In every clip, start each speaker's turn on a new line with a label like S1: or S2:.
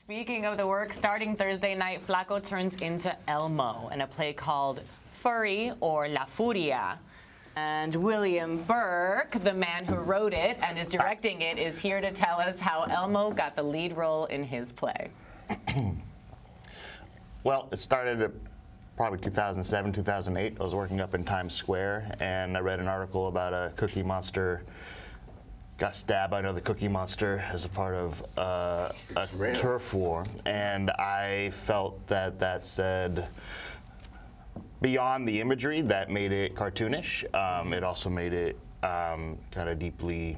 S1: Speaking of the work, starting Thursday night, Flako turns into Elmo in a play called Furry or La Furia. And William Burke, the man who wrote it and is directing it, is here to tell us how Elmo got the lead role in his play.
S2: Well, it started at probably 2007, 2008. I was working up in Times Square, and I read an article about a Cookie Monster got stabbed by another Cookie Monster as a part of a turf war, and I felt that that said, beyond the imagery that made it cartoonish, it also made it kind of deeply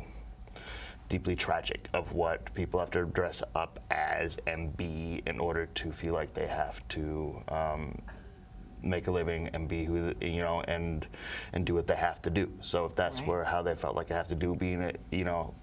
S2: tragic of what people have to dress up as and be in order to feel like they have to make a living and be who, you know, and do what they have to do. So if that's where how they felt like they have to do, being it, you know,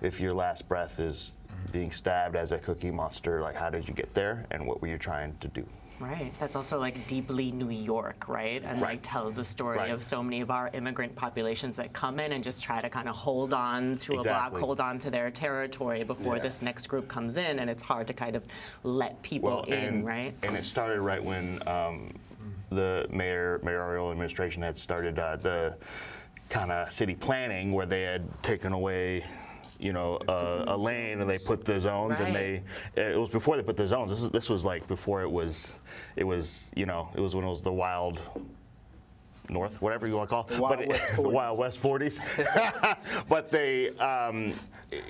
S2: if your last breath is being stabbed as a Cookie Monster, like how did you get there and what were you trying to do?
S1: Right. That's also like deeply New York, right? And like tells the story of so many of our immigrant populations that come in and just try to kind of hold on to a block, hold on to their territory before this next group comes in, and it's hard to kind of let people in, right? And it started right when the mayoral administration had started the kind of city planning where they had taken away, you know, a lane, and they put the zones, and it was before they put the zones. This was like before it was, you know, it was when it was the Wild North, whatever you want to call it, the Wild West 40s. But they,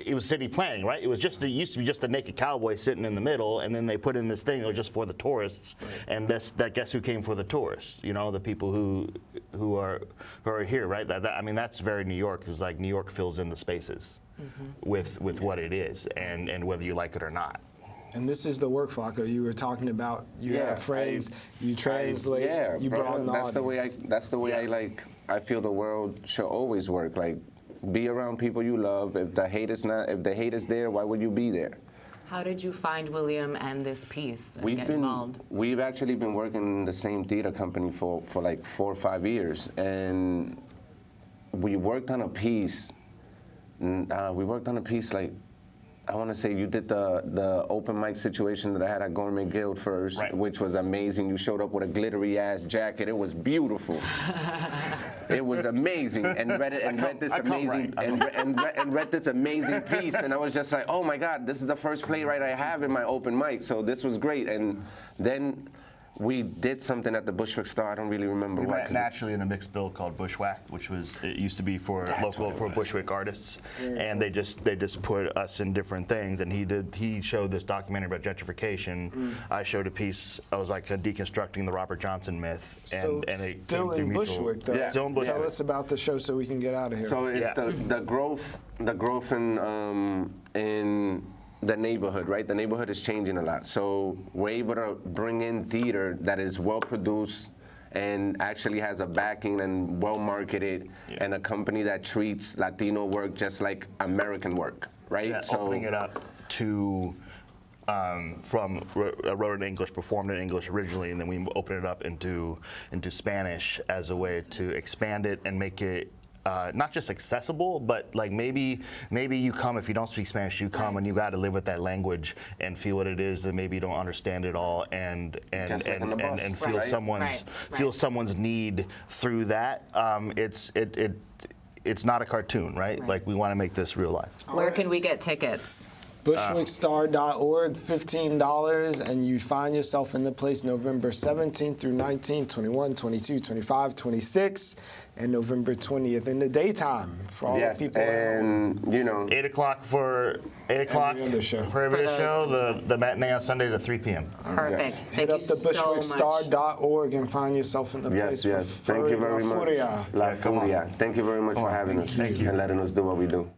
S1: it was city planning, right? It was just, it used to be just a naked cowboy sitting in the middle, and then they put in this thing that was just for the tourists, and that guess who came for the tourists? You know, the people who are here, right? I mean, that's very New York, because like New York fills in the spaces. With what it is and whether you like it or not.
S3: And this is the work, Flako. You were talking about. You have friends. You translate. You brought an audience.
S4: That's the way I like. I feel the world should always work. Like, be around people you love. If the hate is there, why would you be there?
S1: How did you find William and this piece and get involved?
S4: We've actually been working in the same theater company for like 4 or 5 years, and we worked on a piece. Like, I want to say you did the open mic situation that I had at Gourmet Guild first, which was amazing. You showed up with a glittery ass jacket. It was beautiful. It was amazing, and read this amazing piece, and I was just like, oh my God, this is the first playwright I have in my open mic, so this was great. And then we did something at the Bushwick Starr. I don't really remember what. We met
S2: naturally in a mixed bill called Bushwhack, which was, it used to be for Bushwick artists, and they just put us in different things. And he showed this documentary about gentrification. I showed a piece. I was like deconstructing the Robert Johnson myth. And it
S3: still in Bushwick, though.
S2: Still in Bushwick.
S3: Tell us about the show so we can get out of here.
S4: So it's the growth in the neighborhood, right? The neighborhood is changing a lot. So we're able to bring in theater that is well produced and actually has a backing and well marketed, and a company that treats Latino work just like American work, right?
S2: Yeah, so opening it up to from wrote in English, performed in English originally, and then we open it up into Spanish as a way to expand it and make it not just accessible, but like maybe you come, if you don't speak Spanish, you come and you got to live with that language and feel what it is that maybe you don't understand it all, and feel someone's need through that. It's not a cartoon, right? Like, we want to make this real life.
S1: Where can we get tickets?
S3: BushwickStarr.org, $15, and you find yourself in the place November 17th through 19th, 21, 22, 25, 26, and November 20th in the daytime for all the people.
S4: And you know,
S2: 8 o'clock for every other show. The matinee on Sundays at 3 p.m.
S1: Perfect.
S3: Hit up the BushwickStarr.org and find yourself in the place.
S4: Thank you very much.
S3: Furia.
S4: La Furia. Thank you very much for having us and letting us do what we do.